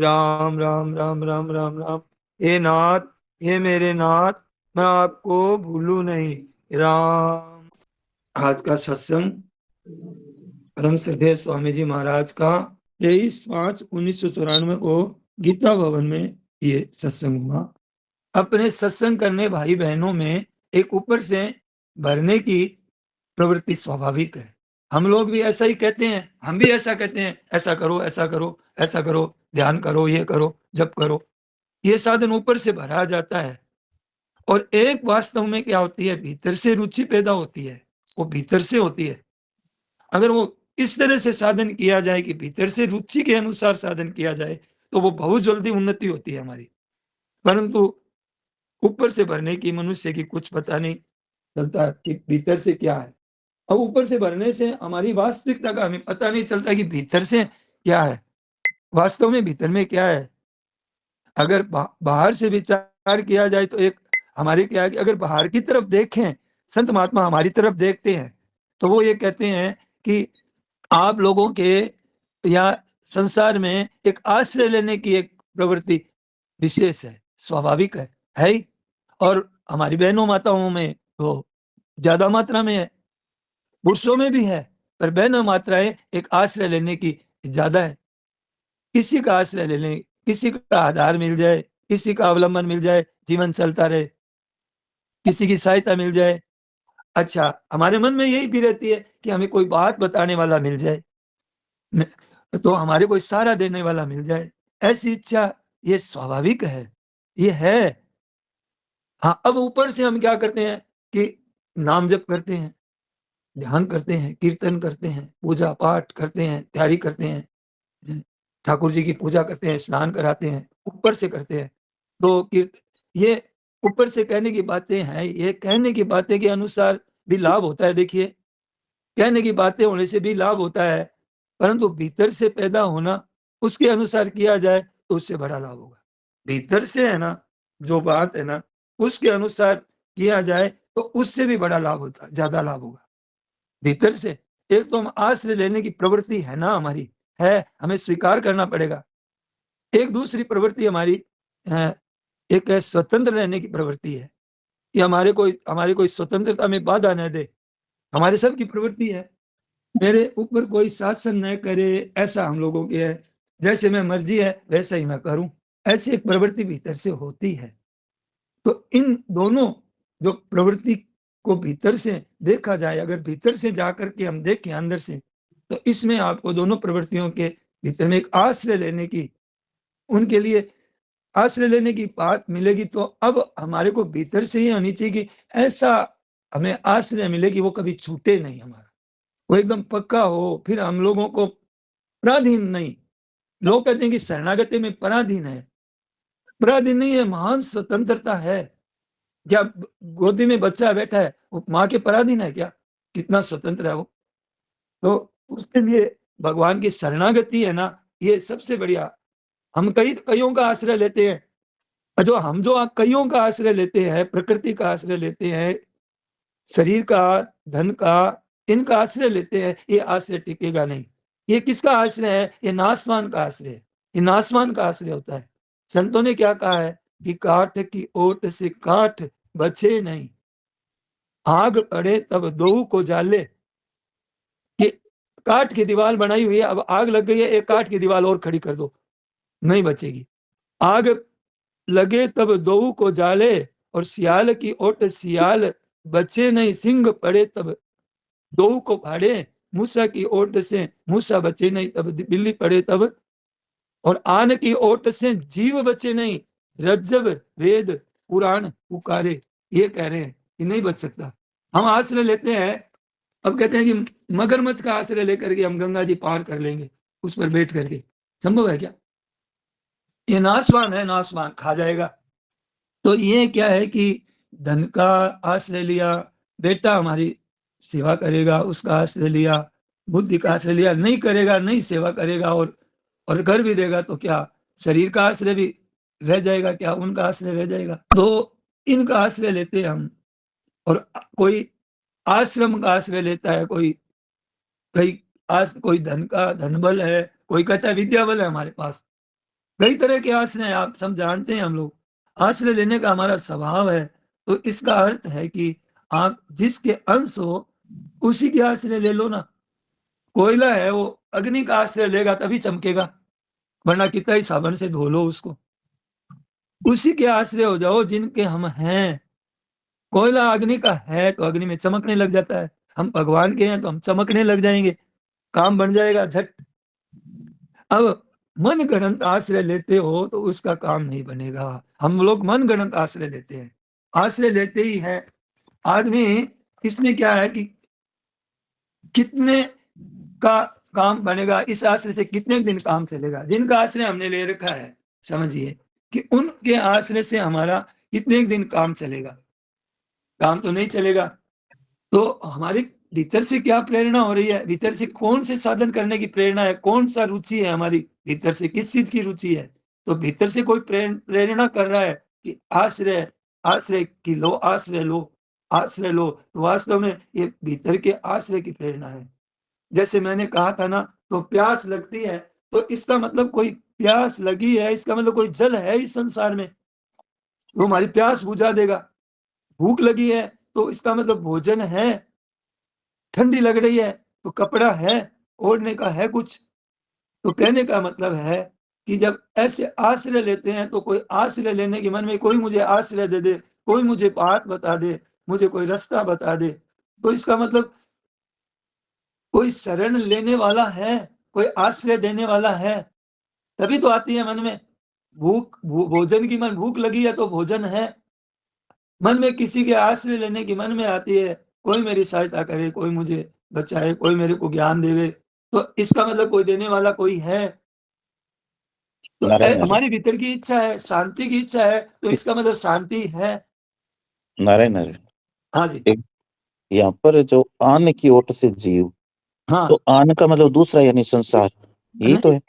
राम राम राम राम राम राम। हे नाथ, हे मेरे नाथ, मैं आपको भूलू नहीं। राम। आज का सत्संग परम श्रद्धेय स्वामी जी महाराज का 23/5/1994 को गीता भवन में ये सत्संग हुआ। अपने सत्संग करने भाई बहनों में एक ऊपर से भरने की प्रवृत्ति स्वाभाविक है। हम लोग भी ऐसा ही कहते हैं, हम भी ऐसा कहते हैं, ऐसा करो, ऐसा करो, ऐसा करो, ध्यान करो, ये करो, जप करो। ये साधन ऊपर से भरा जाता है और एक वास्तव में क्या होती है, भीतर से रुचि पैदा होती है। वो भीतर से होती है। अगर वो इस तरह से साधन किया जाए कि भीतर से रुचि के अनुसार साधन किया जाए तो वो बहुत जल्दी उन्नति होती है हमारी। परंतु ऊपर से भरने की मनुष्य की कुछ पता नहीं चलता कि भीतर से क्या है। अब ऊपर से भरने से हमारी वास्तविकता का हमें पता नहीं चलता कि भीतर से क्या है, वास्तव में भीतर में क्या है। अगर बाहर से विचार किया जाए तो एक हमारे क्या है कि अगर बाहर की तरफ देखें, संत महात्मा हमारी तरफ देखते हैं तो वो ये कहते हैं कि आप लोगों के या संसार में एक आश्रय लेने की एक प्रवृत्ति विशेष है, स्वाभाविक है ही। और हमारी बहनों माताओं में वो ज्यादा मात्रा में है, पुरुषों में भी है, पर बहनों मात्राएं एक आश्रय लेने की ज्यादा है। किसी का आश्रय ले लें, किसी का आधार मिल जाए, किसी का अवलंबन मिल जाए, जीवन चलता रहे, किसी की सहायता मिल जाए। अच्छा, हमारे मन में यही भी रहती है कि हमें कोई बात बताने वाला मिल जाए, तो हमारे कोई सहारा देने वाला मिल जाए। ऐसी इच्छा ये स्वाभाविक है, ये है। हाँ, अब ऊपर से हम क्या करते हैं कि नाम जप करते हैं, ध्यान करते हैं, कीर्तन करते हैं, पूजा पाठ करते हैं, तैयारी करते हैं, ठाकुर जी की पूजा करते हैं, स्नान कराते हैं, ऊपर से करते हैं। तो ये ऊपर से कहने की बातें हैं, ये कहने की बातें के अनुसार भी लाभ होता है। देखिए, कहने की बातें होने से भी लाभ होता है, परंतु भीतर से पैदा होना, उसके अनुसार किया जाए तो उससे बड़ा लाभ होगा। भीतर से है ना, जो बात है ना, उसके अनुसार किया जाए तो उससे भी बड़ा लाभ होता है, ज्यादा लाभ होगा। भीतर से एक तो हम आश्रय लेने की प्रवृत्ति है ना हमारी, है, हमें स्वीकार करना पड़ेगा। एक दूसरी प्रवृत्ति हमारी अ, एक है स्वतंत्र रहने की प्रवृत्ति है कि हमारी कोई स्वतंत्रता में बाधा न दे। हमारे सबकी प्रवृत्ति है, मेरे ऊपर कोई शासन न करे, ऐसा हम लोगों की है। जैसे मैं मर्जी है वैसा ही मैं करूं, ऐसी एक प्रवृत्ति भीतर से होती है। तो इन दोनों जो प्रवृत्ति को भीतर से देखा जाए, अगर भीतर से जाकर के हम देखें अंदर से, तो इसमें आपको दोनों प्रवृत्तियों के भीतर में एक आश्रय लेने की, उनके लिए आश्रय लेने की बात मिलेगी। तो अब हमारे को भीतर से ही होनी चाहिए कि ऐसा हमें आश्रय मिले कि वो कभी छूटे नहीं, हमारा वो एकदम पक्का हो। फिर हम लोगों को पराधीन नहीं। लोग कहते हैं कि शरणागति में पराधीन है, पराधीन नहीं है, महान स्वतंत्रता है। क्या गोदी में बच्चा बैठा है, वो माँ के पराधीन है क्या? कितना स्वतंत्र है वो। तो उसके लिए भगवान की शरणागति है ना, ये सबसे बढ़िया। हम कईयों का आश्रय लेते हैं, जो कईयों का आश्रय लेते हैं, प्रकृति का आश्रय लेते हैं, शरीर का, धन का, इनका आश्रय लेते हैं, ये आश्रय टिकेगा नहीं। ये किसका आश्रय है? ये नासवान का आश्रय है, ये नासवान का आश्रय होता है। संतों ने क्या कहा है कि काठ की ओट से काठ बचे नहीं, आग पड़े तब दो को जाले। कि काठ की दीवार बनाई हुई है, अब आग लग गई है, एक काठ की दीवार और खड़ी कर दो, नहीं बचेगी। आग लगे तब दो को जाले, और सियाल की ओट सियाल बचे नहीं, सिंह पड़े तब दो को फाड़े। मूसा की ओट से मूसा बचे नहीं, तब बिल्ली पड़े तब, और आन की ओट से जीव बचे नहीं, रज्जब वेद पुराण पुकारे। ये कह रहे हैं कि नहीं बच सकता। हम आश्रय लेते हैं, अब कहते हैं कि मगरमच्छ का आश्रय लेकर के हम गंगा जी पार कर लेंगे, उस पर बैठ करके। संभव है क्या? ये नासवान है, नासवान खा जाएगा। तो ये क्या है कि धन का आश्रय लिया, बेटा हमारी सेवा करेगा, उसका आश्रय लिया, बुद्धि का आश्रय लिया, नहीं करेगा, नहीं सेवा करेगा, और कर भी देगा तो क्या शरीर का आश्रय भी रह जाएगा? क्या उनका आश्रय रह जाएगा? तो इनका आश्रय लेते हैं हम। और कोई आश्रम का आश्रय लेता है, कोई धन का धन बल है, कोई कहता है विद्या बल है हमारे पास। कई तरह के आश्रय आप सब जानते हैं, हम लोग आश्रय लेने का हमारा स्वभाव है। तो इसका अर्थ है कि आप जिसके अंश हो उसी के आश्रय ले लो ना। कोयला है, वो अग्नि का आश्रय लेगा तभी चमकेगा, वरना कितना ही साबुन से धो लो उसको। उसी के आश्रय हो जाओ जिनके हम हैं। कोयला अग्नि का है तो अग्नि में चमकने लग जाता है, हम भगवान के हैं तो हम चमकने लग जाएंगे, काम बन जाएगा झट। अब मन गणंत आश्रय लेते हो तो उसका काम नहीं बनेगा। हम लोग मन गणंत आश्रय लेते हैं, आश्रय लेते ही है आदमी। इसमें क्या है कि कितने का काम बनेगा, इस आश्रय से कितने दिन काम चलेगा। जिनका आश्रय हमने ले रखा है, समझिए कि उनके आश्रय से हमारा कितने दिन काम चलेगा, काम तो नहीं चलेगा। तो हमारी भीतर से क्या प्रेरणा हो रही है, भीतर से कौन से साधन करने की प्रेरणा है, कौन सा रुचि है हमारी भीतर से, किस चीज की रुचि है। तो भीतर से कोई प्रेरणा कर रहा है कि आश्रय, आश्रय की लो, आश्रय लो, आश्रय लो, तो वास्तव में ये भीतर के आश्रय की प्रेरणा है। जैसे मैंने कहा था ना, तो प्यास लगती है तो इसका मतलब कोई प्यास लगी है, इसका मतलब कोई जल है इस संसार में, वो हमारी प्यास बुझा देगा। भूख लगी है तो इसका मतलब भोजन है। ठंडी लग रही है तो कपड़ा है, ओढ़ने का है कुछ। तो कहने का मतलब है कि जब ऐसे आश्रय लेते हैं तो कोई आश्रय लेने के मन में कोई मुझे आश्रय दे दे, कोई मुझे बात बता दे, मुझे कोई रास्ता बता दे, तो इसका मतलब कोई शरण लेने वाला है, कोई आश्रय देने वाला है, तभी तो आती है मन में। भोजन की मन, भूख लगी है तो भोजन है। मन में किसी के आश्रय लेने की मन में आती है, कोई मेरी सहायता करे, कोई मुझे बचाए, कोई मेरे को ज्ञान देवे, तो इसका मतलब कोई देने वाला कोई है। तो नारायण नारायण हमारी भीतर की इच्छा है, शांति की इच्छा है, तो इसका मतलब शांति है। नारायण नारायण। हाँ जी। एक यहाँ पर जो आन की ओट से जीव, हाँ, तो आन का मतलब दूसरा यानी संसार, यही तो नहीं,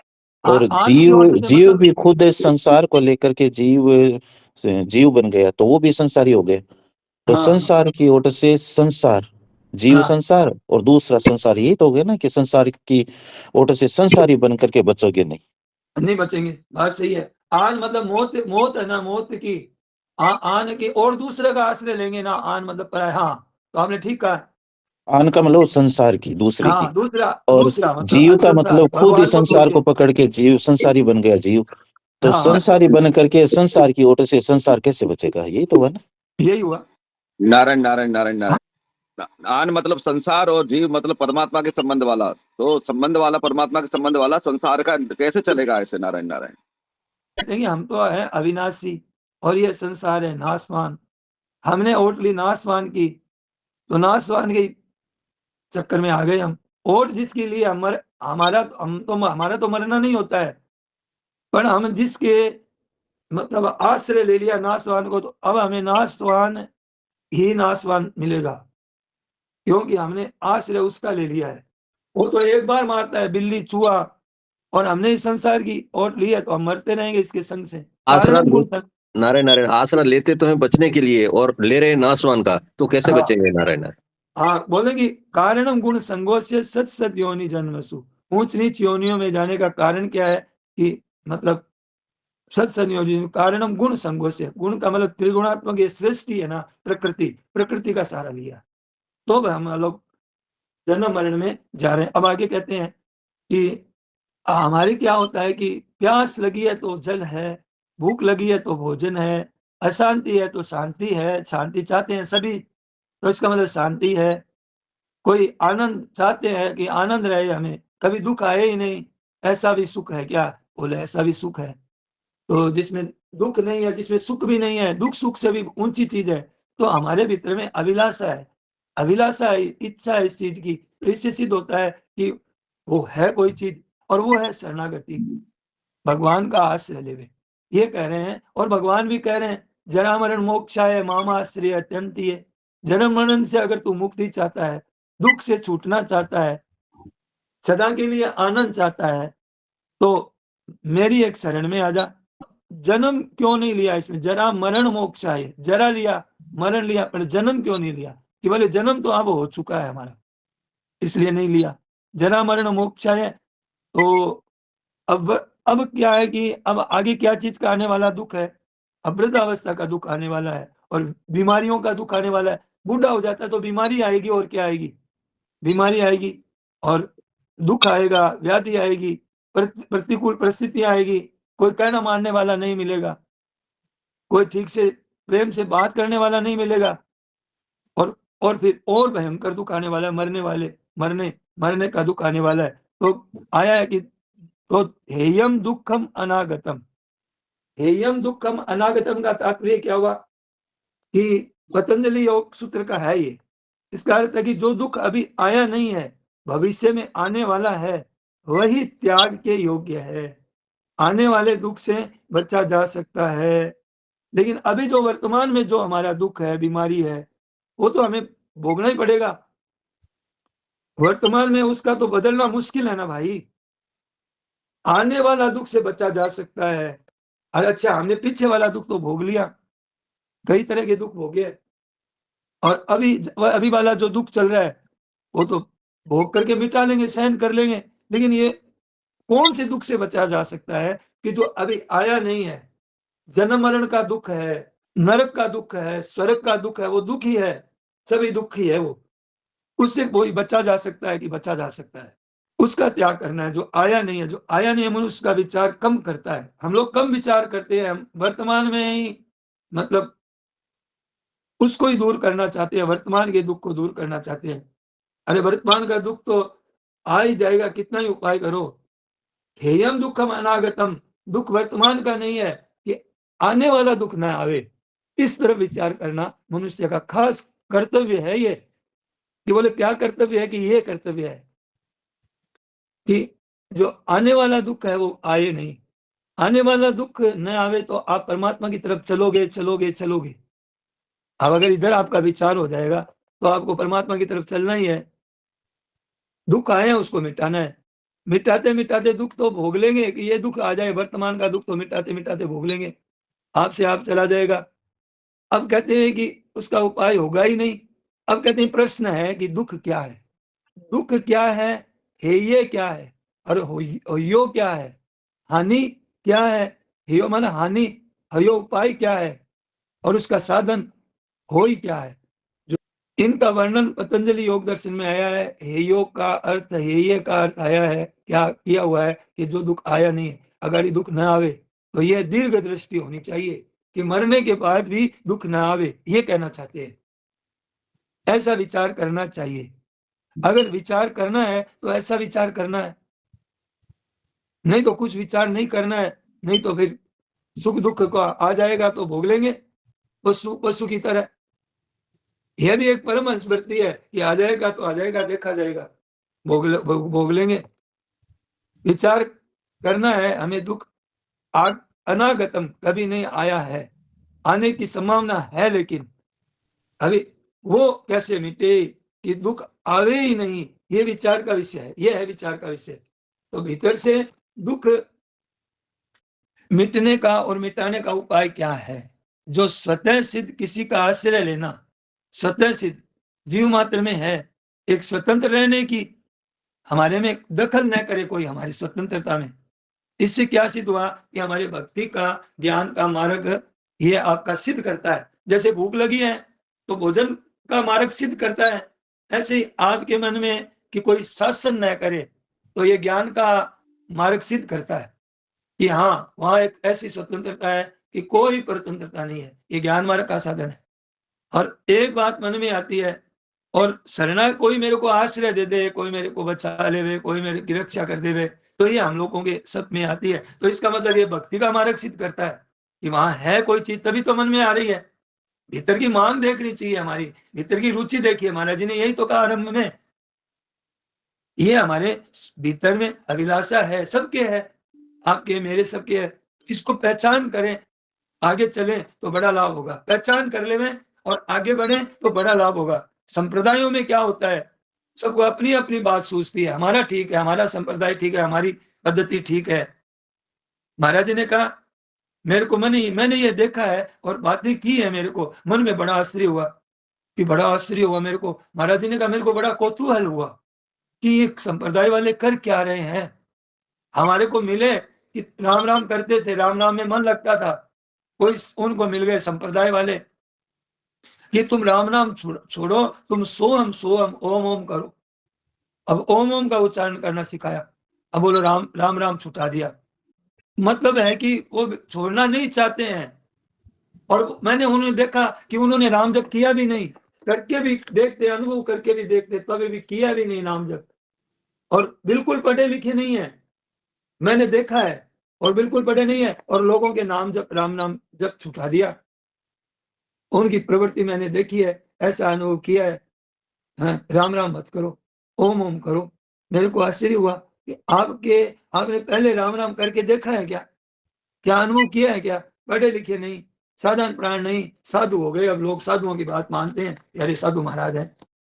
है। और आन की जीव, ओट से जीव मतलब भी खुद इस संसार को लेकर के जीव जीव बन गया, तो वो भी संसारी हो गए। तो हाँ, संसार की ओट से संसार, जीव हाँ, संसार और दूसरा संसार, यही तो हो गया ना कि संसार की ओट से संसारी बन करके बचोगे नहीं। नहीं बचेंगे, बात सही है। आन मतलब मौत, मौत है ना, मौत की आन की, और दूसरे का आश्रय लेंगे ना, आन मतलब पराया। हाँ, तो आपने ठीक कहा। आन का मतलब संसार की, दूसरे की। हाँ, दूसरा, और दूसरा मतलब जीव का अंतरंगा, मतलब खुद ही भगवान को छोड़ संसार के। को पकड़ के जीव संसारी बन गया जीव। तो हाँ, हाँ, संसारी बन करके संसार की ओट से संसार कैसे बचेगा, यही तो है ना। यही हुआ। नारायण नारायण नारायण नारायण। आन मतलब संसार और जीव मतलब परमात्मा के संबंध वाला, तो संबंध वाला परमात्मा के संबंध वाला संसार का कैसे चलेगा ऐसे? नारायण नारायण। देखिए, हम तो है अविनाशी और ये संसार है नाशवान। हमने ओट ली नाशवान की, तो नाशवान के चक्कर में आ गए हम। ओट जिसके लिए हमारा तो मरना नहीं होता है, पर हम जिसके मतलब आश्रय ले लिया नाशवान को, तो अब हमें नाशवान ही नाशवान मिलेगा, क्योंकि हमने आश्रय उसका ले लिया है। वो तो एक बार मारता है, बिल्ली, चूहा, और हमने इस संसार की ओट ली है तो हम मरते रहेंगे इसके संग से। आसरा कारण गुण तक। नारायण नारायण, आसरा लेते तो हैं बचने के लिए और ले रहे हैं नासवान का, तो कैसे हाँ, बचेंगे? नारायण नारायण। हाँ, बोले कि कारणम गुण संगोष्य सत सत योनि जन्मसु। ऊंच नीच योनियों में जाने का कारण क्या है कि मतलब सत संयोजन कारणम गुण संगोष्य, गुण का मतलब त्रिगुणात्मक ये सृष्टि है ना, प्रकृति, प्रकृति का सहारा लिया, तो हम लोग जन्म मरण में जा रहे हैं। अब आगे कहते हैं कि हमारे क्या होता है कि प्यास लगी है तो जल है, भूख लगी है तो भोजन है, अशांति है तो शांति है, शांति चाहते हैं सभी, तो इसका मतलब शांति है। कोई आनंद चाहते हैं कि आनंद रहे, हमें कभी दुख आए ही नहीं, ऐसा भी सुख है क्या? बोले ऐसा भी सुख है। तो जिसमें दुख नहीं है, जिसमें सुख भी नहीं है, दुख सुख से भी ऊंची चीज है, तो हमारे भीतर में अभिलाषा है, अभिलाषा है, इच्छा है इस चीज की। तो इससे सिद्ध होता है कि वो है कोई चीज, और वो है शरणागति, भगवान का आश्रय लेवे, ये कह रहे हैं। और भगवान भी कह रहे हैं, जरा मरण मोक्षाय मामाश्रय अत्यंतीय। जन्म मरण से अगर तू मुक्ति चाहता है, दुख से छूटना चाहता है, सदा के लिए आनंद चाहता है, तो मेरी एक शरण में आ जा। जन्म क्यों नहीं लिया इसमें? जरा मरण मोक्षाय, जरा लिया, मरण लिया, पर जन्म क्यों नहीं लिया? कि बोले जन्म तो अब हो चुका है हमारा, इसलिए नहीं लिया। जरा मरण मोक्षाय, तो अब अब क्या है कि अब आगे क्या चीज का आने वाला दुख है, अब वृद्धावस्था का दुख आने वाला है और बीमारियों का दुख आने वाला है। बूढ़ा हो जाता है तो बीमारी आएगी, और क्या आएगी, बीमारी आएगी और दुख आएगा, व्याधि आएगी, प्रतिकूल परिस्थिति आएगी, कोई कहना मानने वाला नहीं मिलेगा, कोई ठीक से प्रेम से बात करने वाला नहीं मिलेगा, और फिर और भयंकर दुख आने वाला है, मरने का दुख आने वाला है। तो आया है कि तो हेयम दुखम अनागतम, हेयम दुखम अनागतम का तात्पर्य क्या हुआ कि पतंजलि योग सूत्र का है ये। इसका अर्थ है कि जो दुख अभी आया नहीं है, भविष्य में आने वाला है, वही त्याग के योग्य है। आने वाले दुख से बचा जा सकता है, लेकिन अभी जो वर्तमान में जो हमारा दुख है, बीमारी है, वो तो हमें भोगना ही पड़ेगा। वर्तमान में उसका तो बदलना मुश्किल है ना भाई। आने वाला दुख से बचा जा सकता है। अरे अच्छा, हमने पीछे वाला दुख तो भोग लिया, कई तरह के दुख भोगे, और अभी वाला जो दुख चल रहा है वो तो भोग करके मिटा लेंगे, सहन कर लेंगे। लेकिन ये कौन से दुख से बचा जा सकता है कि जो अभी आया नहीं है? जन्म मरण का दुख है, नरक का दुख है, स्वर्ग का दुख है, वो दुख ही है, सभी दुख ही है वो। उससे कोई बचा जा सकता है कि बचा जा सकता है? उसका त्याग करना है। जो आया नहीं है, जो आया नहीं है, मनुष्य का विचार कम करता है। हम लोग कम विचार करते हैं, हम वर्तमान में ही मतलब उसको ही दूर करना चाहते हैं, वर्तमान के दुख को दूर करना चाहते हैं। अरे वर्तमान का दुख तो आ ही जाएगा, कितना ही उपाय करो। हेयम दुखम अनागतम, दुख वर्तमान का नहीं है कि आने वाला दुख ना आवे। इस तरफ विचार करना मनुष्य का खास कर्तव्य है। ये कि बोले क्या कर्तव्य है? कि ये कर्तव्य है कि जो आने वाला दुख है वो आए नहीं। आने वाला दुख न आवे तो आप परमात्मा की तरफ चलोगे चलोगे चलोगे। अब अगर इधर आपका विचार हो जाएगा तो आपको परमात्मा की तरफ चलना ही है। दुख आए हैं उसको मिटाना है। मिटाते मिटाते दुख तो भोग लेंगे कि ये दुख आ जाए, वर्तमान का दुख तो मिटाते मिटाते भोग लेंगे, आपसे आप चला जाएगा। अब कहते हैं कि उसका उपाय होगा ही नहीं। अब कहते हैं प्रश्न है कि दुख क्या है? दुख क्या है? हेय क्या है? और होयो क्या है? हानि क्या है? हेयो माना हानि, हयो उपाय क्या है? और उसका साधन होई क्या है? जो इनका वर्णन पतंजलि योग दर्शन में आया है। हेयो का अर्थ, हेय का अर्थ आया है, क्या किया हुआ है कि जो दुख आया नहीं है, अगर ये दुख न आवे तो यह दीर्घ दृष्टि होनी चाहिए कि मरने के बाद भी दुख न आवे, ये कहना चाहते हैं। ऐसा विचार करना चाहिए। अगर विचार करना है तो ऐसा विचार करना है, नहीं तो कुछ विचार नहीं करना है। नहीं तो फिर सुख दुख को आ जाएगा तो भोग लेंगे पशु की तरह। यह भी एक परम स्मृति है कि आ जाएगा तो आ जाएगा, देखा जाएगा, भोग लेंगे। विचार करना है हमें। दुख अनागतम, कभी नहीं आया है, आने की संभावना है, लेकिन अभी वो कैसे मिटे कि दुख आवे ही नहीं। ये विचार का विषय है, ये है विचार का विषय। तो भीतर से दुख मिटने का और मिटाने का उपाय क्या है? जो स्वतः सिद्ध किसी का आश्रय लेना, स्वतः सिद्ध जीव मात्र में है, एक स्वतंत्र रहने की, हमारे में दखल न करे कोई हमारी स्वतंत्रता में। इससे क्या सिद्ध हुआ कि हमारे भक्ति का, ज्ञान का मार्ग ये आपका सिद्ध करता है। जैसे भूख लगी है तो भोजन का मार्ग सिद्ध करता है, ऐसे ही आपके मन में कि कोई शासन न करे तो ये ज्ञान का मार्ग सिद्ध करता है कि हाँ, वहां एक ऐसी स्वतंत्रता है कि कोई परतंत्रता नहीं है। ये ज्ञान मार्ग का साधन है। और एक बात मन में आती है, और शरणा कोई मेरे को आश्रय दे दे, कोई मेरे को बचा ले, कोई मेरे की रक्षा कर दे, तो ये हम लोगों के सब में आती है। तो इसका मतलब ये भक्ति का मार्ग सिद्ध करता है कि वहां है कोई चीज, तभी तो मन में आ रही है। भीतर की मांग देखनी चाहिए, हमारी भीतर की रुचि देखिए। महाराज जी ने यही तो कहा आरंभ में, ये हमारे भीतर में अभिलाषा है, सबके है, आपके मेरे सबके है। इसको पहचान करें, आगे चलें तो बड़ा लाभ होगा। पहचान कर ले और आगे बढ़े तो बड़ा लाभ होगा। संप्रदायों में क्या होता है, सबको अपनी अपनी बात सूझती है, हमारा ठीक है, हमारा संप्रदाय ठीक है, हमारी पद्धति ठीक है। महाराज जी ने कहा मेरे को मैंने ये देखा है और बातें की है, मेरे को मन में बड़ा आश्चर्य हुआ कि बड़ा आश्चर्य हुआ मेरे को। महाराज जी ने कहा मेरे को बड़ा कौतूहल हुआ कि ये संप्रदाय वाले कर क्या रहे हैं। हमारे को मिले कि राम राम करते थे, राम नाम में मन लगता था। कोई उनको मिल गए संप्रदाय वाले कि तुम राम नाम छोड़ो, तुम सोहम सोहम ओम ओम करो। अब ओम ओम का उच्चारण करना सिखाया, अब बोलो राम राम राम छुटा दिया। मतलब है कि वो छोड़ना नहीं चाहते हैं। और मैंने उन्हें देखा कि उन्होंने नाम जप किया भी नहीं, करके भी देखते, अनुभव करके भी देखते, तभी भी किया भी नहीं नाम जप, और बिल्कुल पढ़े लिखे नहीं है, मैंने देखा है, और बिल्कुल पढ़े नहीं है, और लोगों के नाम जप राम नाम जप छुटा दिया। उनकी प्रवृत्ति मैंने देखी है, ऐसा अनुभव किया है। हाँ, राम राम मत करो, ओम ओम करो। मेरे को आश्चर्य हुआ कि आपने पहले राम राम करके देखा है क्या? क्या अनुभव किया है क्या? पढ़े लिखे नहीं, साधारण प्राण नहीं, साधु हो गए। अब लोग साधुओं की बात मानते हैं, अरे साधु महाराज है।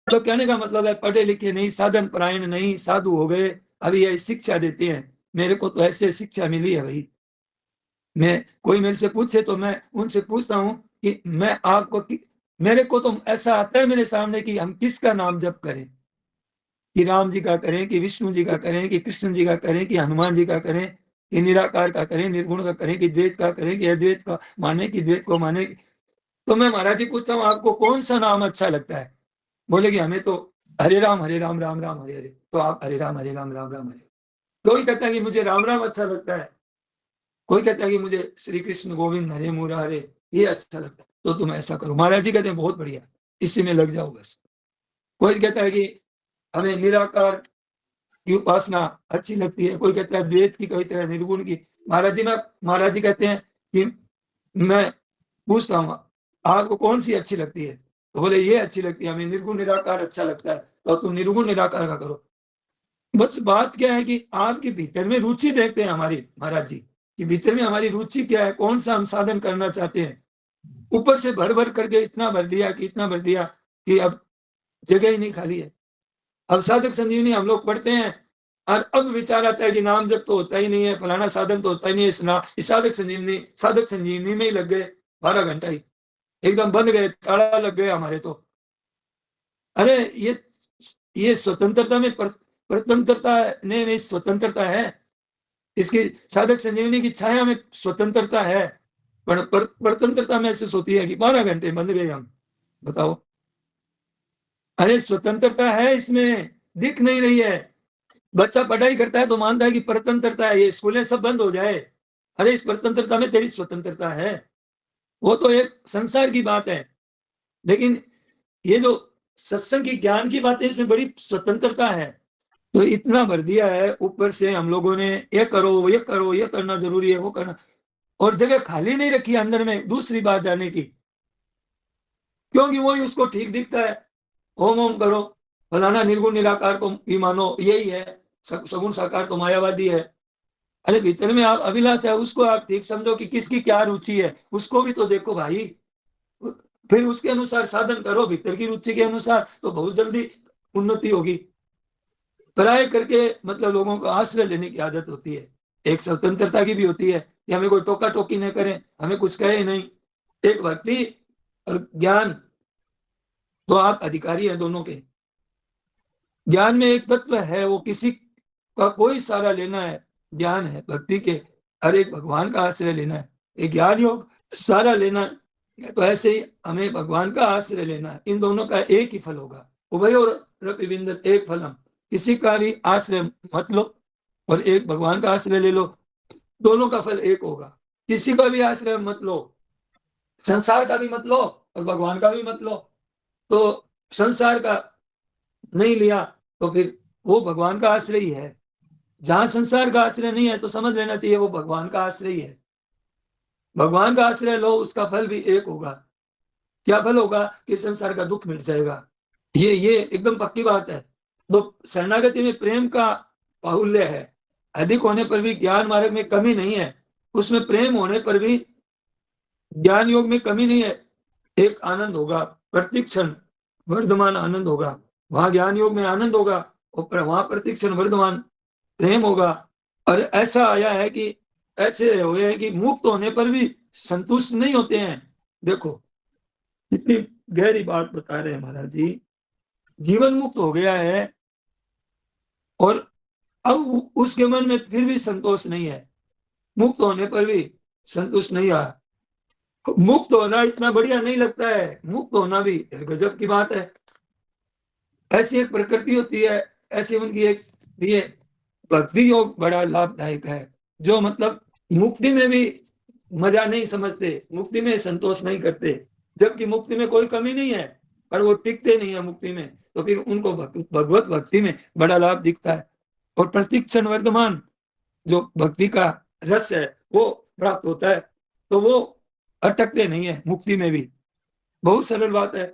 तो कहने का मतलब है पढ़े लिखे नहीं, साधन परायण नहीं, साधु हो गए, अभी यही शिक्षा देते हैं। मेरे को तो ऐसे शिक्षा मिली है भाई। मैं कोई मेरे से पूछे तो मैं उनसे पूछता हूँ कि मैं आपको मेरे को तो ऐसा आता है मेरे सामने कि हम किसका नाम जप करें, कि राम जी का करें, कि विष्णु जी का करें, कि कृष्ण जी का करें, कि हनुमान जी का करें, कि निराकार का करें, निर्गुण का करें, कि द्वैत का करें, कि अद्वैत का माने, कि द्वैत को माने। तो मैं महाराज जी पूछता हूँ आपको कौन सा नाम अच्छा लगता है? बोले कि हमें तो हरे राम राम राम हरे हरे। तो आप हरे राम राम राम हरे। कोई कहता है कि मुझे राम राम अच्छा लगता है, कोई कहता है कि मुझे श्री कृष्ण गोविंद हरे मुरारे ये अच्छा लगता है। तो तुम ऐसा करो, महाराज जी कहते हैं बहुत बढ़िया, इसी में लग जाओ बस। कोई कहता है कि हमें निराकार की उपासना अच्छी लगती है, कोई कहता है द्वैत की, कोई कहता है निर्गुण की। महाराज जी कहते हैं कि मैं पूछता हूँ आपको कौन सी अच्छी लगती है? तो बोले ये अच्छी लगती है, हमें निर्गुण निराकार अच्छा लगता है। तो तुम निर्गुण निराकार का करो। बस बात क्या है कि आपके भीतर में रुचि देखते हैं हमारी, महाराज जी कि भीतर में हमारी रुचि क्या है, कौन सा हम साधन करना चाहते हैं। ऊपर से भर भर करके इतना भर दिया कि अब जगह ही नहीं खाली है। अब साधक संजीवनी हम लोग पढ़ते हैं, और अब विचार आता है कि नाम जब तो होता ही नहीं है, फलाना साधन तो होता ही नहीं है, इस साधक संजीवनी में ही लग गए 12 घंटा ही, एकदम बंद गए, ताला लग गए हमारे तो। अरे ये स्वतंत्रता में स्वतंत्रता में स्वतंत्रता है, इसकी साधक संजीवनी की छाया में स्वतंत्रता है, पर स्वतंत्रता महसूस होती है कि 12 घंटे बंद गए हम। बताओ, अरे स्वतंत्रता है इसमें, दिख नहीं रही है। बच्चा पढ़ाई करता है तो मानता है कि परतंत्रता है, ये स्कूलें सब बंद हो जाए, अरे इस परतंत्रता में तेरी स्वतंत्रता है। वो तो एक संसार की बात है, लेकिन ये जो सत्संग की ज्ञान की बात है, इसमें बड़ी स्वतंत्रता है। तो इतना भर दिया है ऊपर से हम लोगों ने, ये करो, ये करना जरूरी है, वो करना, और जगह खाली नहीं रखी अंदर में दूसरी बात जाने की, क्योंकि वही उसको ठीक दिखता है। ओम ओम करो, फलाना निर्गुण निराकार को भी मानो, यही है, सगुण साकार तो मायावादी है। अरे भीतर में आप अभिलाष है, उसको आप ठीक समझो कि किसकी क्या रुचि है, उसको भी तो देखो भाई, फिर उसके अनुसार साधन करो, भीतर की रुचि के अनुसार, तो बहुत जल्दी उन्नति होगी। पराये करके मतलब लोगों को आश्रय लेने की आदत होती है। एक स्वतंत्रता की भी होती है कि हमें कोई टोका टोकी न करे, हमें कुछ कहे नहीं। एक भक्ति और ज्ञान, तो आप अधिकारी हैं दोनों के। ज्ञान में एक तत्व है, वो किसी का कोई सहारा लेना है, ज्ञान है भक्ति के, हर एक भगवान का आश्रय लेना है। एक ज्ञान योग सहारा लेना है, तो ऐसे ही हमें भगवान का आश्रय लेना है। इन दोनों का एक ही फल होगा, उभयोरपि विन्दते एक फलम। किसी का भी आश्रय मत लो और एक भगवान का आश्रय ले लो, दोनों का फल एक होगा। किसी का भी आश्रय मत लो, संसार का भी मत लो और भगवान का भी मत लो। तो संसार का नहीं लिया तो फिर वो भगवान का आश्रय ही है। जहां संसार का आश्रय नहीं है तो समझ लेना चाहिए वो भगवान का आश्रय है। भगवान का आश्रय लो, उसका फल भी एक होगा। क्या फल होगा? कि संसार का दुख मिट जाएगा। ये एकदम पक्की बात है। तो शरणागति में प्रेम का बाहुल्य है, अधिक होने पर भी ज्ञान मार्ग में कमी नहीं है, उसमें प्रेम होने पर भी ज्ञान योग में कमी नहीं है। एक आनंद होगा, प्रतिक्षण वर्धमान आनंद होगा। वहां ज्ञान योग में आनंद होगा और वहां प्रतिक्षण वर्धमान प्रेम होगा। और ऐसा आया है कि ऐसे हुए हैं कि मुक्त होने पर भी संतुष्ट नहीं होते हैं। देखो इतनी गहरी बात बता रहे हैं महाराज जी। जीवन मुक्त हो गया है और अब उसके मन में फिर भी संतोष नहीं है। मुक्त होने पर भी संतुष्ट नहीं रहा। मुक्त होना इतना बढ़िया नहीं लगता है, मुक्त होना भी गजब की बात है। ऐसी एक प्रकृति होती है, ऐसी उनकी एक ये भक्ति योग बड़ा लाभदायक है, जो मतलब मुक्ति में भी मजा नहीं समझते, मुक्ति में संतोष नहीं करते, जबकि मुक्ति में कोई कमी नहीं है, पर वो टिकते नहीं है मुक्ति में, तो फिर उनको भगवत भक्ति में बड़ा लाभ दिखता है और प्रतिक्षण वर्तमान जो भक्ति का रस है वो प्राप्त होता है, तो वो अटकते नहीं है मुक्ति में भी। बहुत सरल बात है।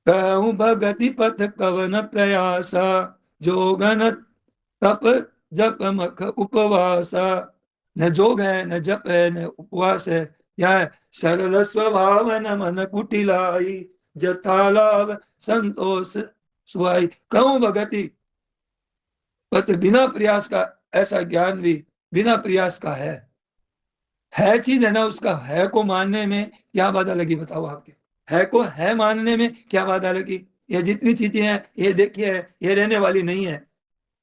कहूं भगति पथ कवन प्रयासा, जोगन तप जप मख उपवासा। न जोग है, न जप है, न उपवास है, क्या है? सरल स्वभाव न मन कुटिलाई, जथा लाभ संतोष सुहाई। कहूं भगति पथ, बिना प्रयास का ऐसा ज्ञान भी बिना प्रयास का है चीज है ना, उसका है को मानने में क्या बाधा लगी बताओ? आपके है को है मानने में क्या बाधा लगी? ये जितनी चीजें हैं ये देखिए ये रहने वाली नहीं है।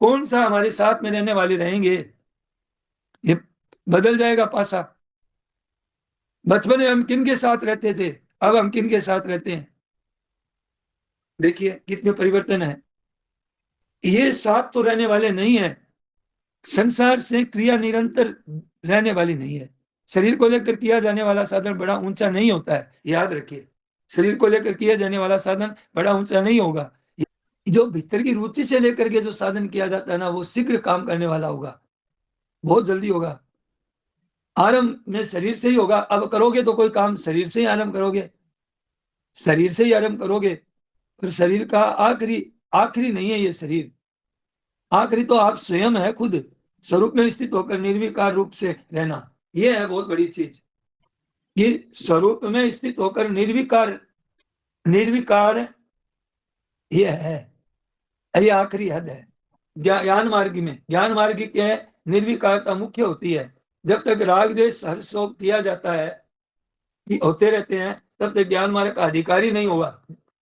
कौन सा हमारे साथ में रहने वाले रहेंगे? ये बदल जाएगा पासा। बचपन में हम किन के साथ रहते थे, अब हम किन के साथ रहते हैं? देखिए कितने परिवर्तन है। ये साथ तो रहने वाले नहीं है। संसार से क्रिया निरंतर रहने वाली नहीं है। शरीर को लेकर किया जाने वाला साधन बड़ा ऊंचा नहीं होता है, याद रखिए। शरीर को लेकर किया जाने वाला साधन बड़ा ऊंचा नहीं होगा। जो भीतर की रुचि से लेकर के जो साधन किया जाता है ना, वो शीघ्र काम करने वाला होगा, बहुत जल्दी होगा। आरंभ में शरीर से ही होगा। अब करोगे तो कोई काम शरीर से ही आरंभ करोगे, शरीर से ही आरंभ करोगे। और शरीर का आखिरी नहीं है ये शरीर, आखिरी तो आप स्वयं है, खुद स्वरूप में स्थित होकर निर्विकार रूप से रहना। ये है बहुत बड़ी चीज, ये स्वरूप में स्थित होकर निर्विकार ये है, ये आखिरी हद है। ज्ञान मार्ग में क्या है? निर्विकारता मुख्य होती है। जब तक राग द्वेष हर्ष शोक किया जाता है कि होते रहते हैं, तब तक ज्ञान मार्ग का अधिकारी नहीं हुआ,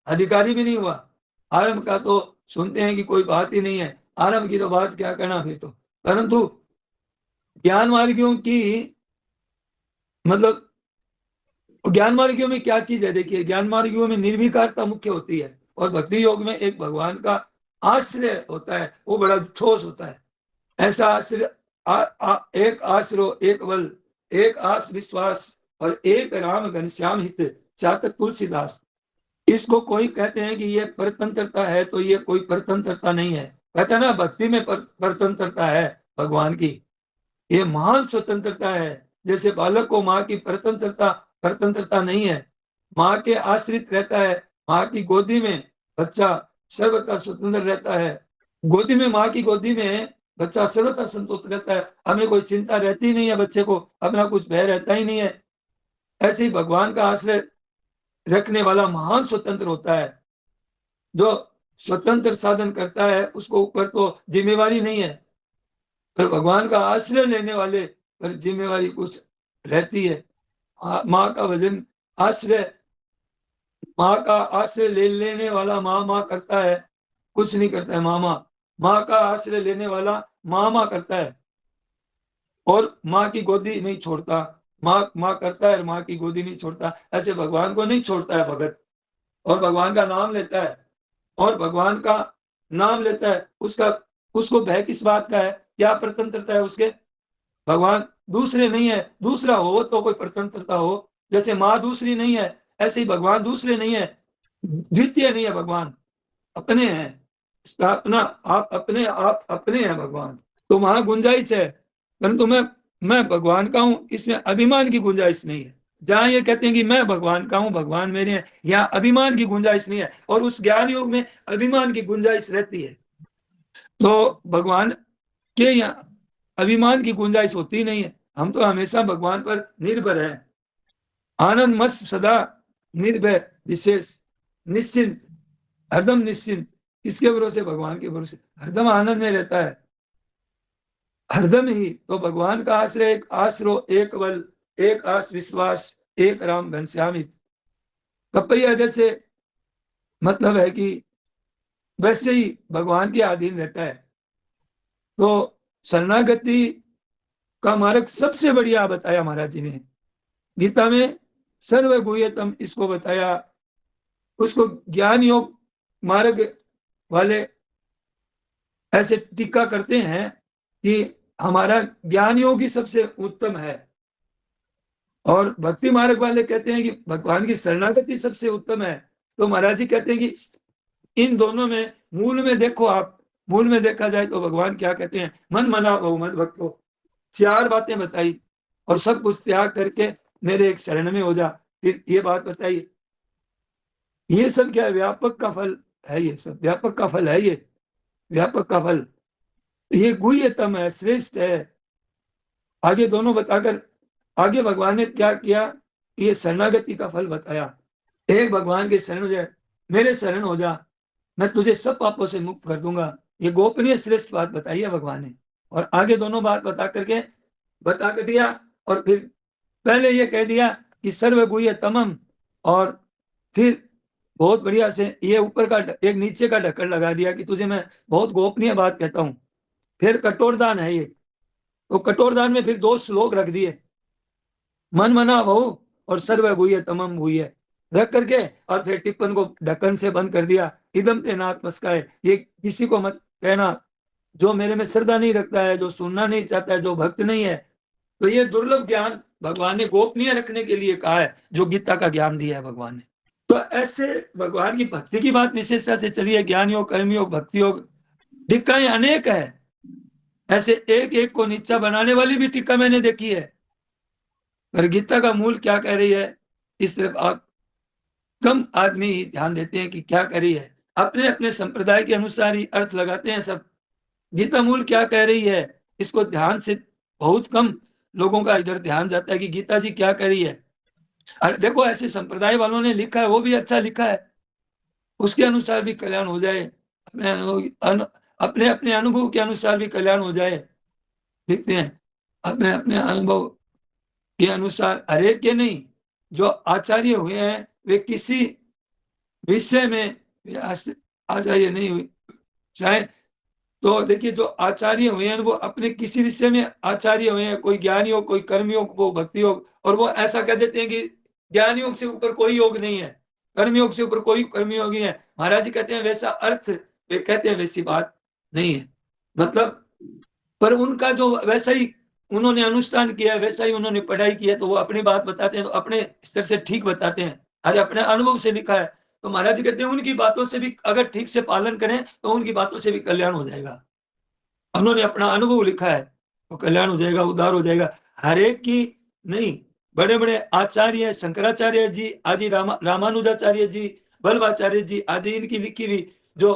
अधिकारी भी नहीं हुआ। आरंभ का तो सुनते हैं कि कोई बात ही नहीं है, आरंभ की तो बात क्या करना फिर तो। परंतु ज्ञान मार्गियों की मतलब ज्ञान मार्गियों में क्या चीज है? देखिए ज्ञान मार्गियों में निर्विकारता मुख्य होती है, और भक्ति योग में एक भगवान का आश्रय होता है, वो बड़ा ठोस होता है। ऐसा आश्रय एक आश्रो, एक बल, एक आस विश्वास, और एक राम घनश्याम हित, चातक तुलसीदास। इसको कोई कहते हैं कि ये परतंत्रता है, तो ये कोई परतंत्रता नहीं है। कहते हैं ना भक्ति में परतंत्रता है भगवान की, ये महान स्वतंत्रता है। जैसे बालक को माँ की परतंत्रता नहीं है, माँ के आश्रित रहता है, माँ की गोदी में बच्चा सर्वथा स्वतंत्र रहता है। गोदी में माँ की गोदी में बच्चा सर्वथा संतोष रहता है, हमें कोई चिंता रहती नहीं है, बच्चे को अपना कुछ भय रहता ही नहीं है। ऐसे ही भगवान का आश्रय रखने वाला महान स्वतंत्र होता है। जो स्वतंत्र साधन करता है उसको ऊपर तो जिम्मेवारी नहीं है, पर भगवान का आश्रय लेने वाले पर जिम्मेवारी कुछ रहती है। माँ का भजन आश्रय, माँ का आश्रय लेने वाला माँ करता है, कुछ नहीं करता है माँ का आश्रय लेने वाला माँ करता है, और माँ की गोदी नहीं छोड़ता। माँ करता है और माँ की गोदी नहीं छोड़ता। ऐसे भगवान को नहीं छोड़ता है भगत, और भगवान का नाम लेता है, और भगवान का नाम लेता है। उसको भय किस बात का है? क्या स्वतंत्रता है उसके? भगवान दूसरे नहीं है, दूसरा हो तो कोई स्वतंत्रता हो। जैसे माँ दूसरी नहीं है, ऐसे ही भगवान दूसरे नहीं है, द्वितीय नहीं है। भगवान अपने हैं, स्थापना आप अपने हैं भगवान। तो वहां गुंजाइश है, परंतु मैं भगवान का हूं, इसमें अभिमान की गुंजाइश नहीं है। जहां ये कहते हैं कि मैं भगवान का हूं, भगवान मेरे हैं, यहाँ अभिमान की गुंजाइश नहीं है, और उस ज्ञान योग में अभिमान की गुंजाइश रहती है। तो भगवान के यहाँ अभिमान की गुंजाइश होती नहीं है। हम तो हमेशा भगवान पर निर्भर हैं, आनंद मस्त सदा निर्भय विशेष निश्चिंत, हरदम निश्चिंत। किसके भरोसे? भगवान के भरोसे, हरदम आनंद में रहता है, हरदम ही। तो भगवान का आश्रय एक आश्रो, एक बल, एक आस विश्वास, एक राम घनश्याम हित। कपैया जैसे मतलब है कि वैसे ही भगवान के अधीन रहता है। तो शरणागति का मार्ग सबसे बढ़िया बताया महाराज जी ने। गीता में सर्वगुह्यतम इसको बताया। उसको ज्ञान योग मार्ग वाले ऐसे टीका करते हैं कि हमारा ज्ञान योग ही सबसे उत्तम है, और भक्ति मार्ग वाले कहते हैं कि भगवान की शरणागति सबसे उत्तम है। तो महाराज जी कहते हैं कि इन दोनों में मूल में देखो, आप मूल में देखा जाए तो भगवान क्या कहते हैं, मन मना बहु मत भक्तो। 4 बातें बताई और सब कुछ त्याग करके मेरे एक शरण में हो जा। फिर ये बात बताई, ये सब क्या है, व्यापक का फल है, ये सब व्यापक का फल है, ये व्यापक का फल, ये गुह्यतम है, श्रेष्ठ है। आगे दोनों बताकर आगे भगवान ने क्या किया, ये शरणागति का फल बताया। एक भगवान के शरण हो जाए, मेरे शरण हो जा, मैं तुझे सब पापों से मुक्त कर दूंगा। ये गोपनीय श्रेष्ठ बात बताई है भगवान ने। और आगे दोनों बात बता कर दिया, और फिर पहले ये कह दिया कि सर्वगुह्यतमम, और फिर बहुत बढ़िया से ये ऊपर का एक नीचे का ढक्कन लगा दिया कि तुझे मैं बहुत गोपनीय बात कहता हूं। फिर कठोरदान है ये, तो कठोरदान में फिर 2 श्लोक रख दिए, मन मना बहु और सर्वगुह्यतमम गुह्य रख करके, और फिर टिप्पण को ढक्कन से बंद कर दिया। इदम ते नात्मस्काय, ये किसी को मत कहना जो मेरे में श्रद्धा नहीं रखता है, जो सुनना नहीं चाहता है, जो भक्त नहीं है। तो ये दुर्लभ ज्ञान भगवान ने गोपनीय रखने के लिए कहा है, जो गीता का ज्ञान दिया है भगवान ने। तो ऐसे भगवान की भक्ति की बात विशेषता से चली है, ज्ञान योग, कर्म योग, भक्ति योग, टीकाएं अनेक है। ऐसे एक एक को नीचा बनाने वाली भी टीका मैंने देखी है। पर गीता का मूल क्या कह रही है, इस तरफ आप कम आदमी ही ध्यान देते हैं कि क्या कह रही है। अपने अपने संप्रदाय के अनुसार ही अर्थ लगाते हैं सब। गीता मूल क्या कह रही है, इसको ध्यान से बहुत कम लोगों का इधर ध्यान जाता है कि गीता जी क्या कह रही है। अरे देखो, ऐसे संप्रदाय वालों ने लिखा है, वो भी अच्छा लिखा है, उसके अनुसार भी कल्याण हो जाए, अपने अपने अनुभव के अनुसार भी कल्याण हो जाए। देखते हैं अपने अपने अनुभव के अनुसार, हरेक के नहीं, जो आचार्य हुए हैं वे किसी विषय में आचार्य नहीं हुए, चाहे तो देखिए जो आचार्य हुए हैं वो अपने किसी विषय में आचार्य हुए हैं, कोई ज्ञान योग, कोई कर्म योग, वो भक्ति योग, और वो ऐसा कह देते हैं कि ज्ञान योग से ऊपर कोई योग नहीं है, कर्म योग से ऊपर कोई कर्म योग नहीं है। महाराज जी कहते हैं वैसा अर्थ, वे कहते हैं वैसी बात नहीं है, मतलब पर उनका जो वैसा ही उन्होंने अनुष्ठान किया है, वैसा ही उन्होंने पढ़ाई की है, तो वो अपनी बात बताते हैं तो अपने स्तर से ठीक बताते हैं। अरे अपने अनुभव से लिखा है, तो महाराज जी कहते हैं उनकी बातों से भी अगर ठीक से पालन करें तो उनकी बातों से भी कल्याण हो जाएगा। उन्होंने अपना अनुभव लिखा है तो कल्याण हो जाएगा, उद्धार हो जाएगा। हर एक की नहीं, बड़े बड़े आचार्य, शंकराचार्य जी आदि, रामानुजाचार्य जी, बल्लभाचार्य जी आदि, इनकी लिखी हुई जो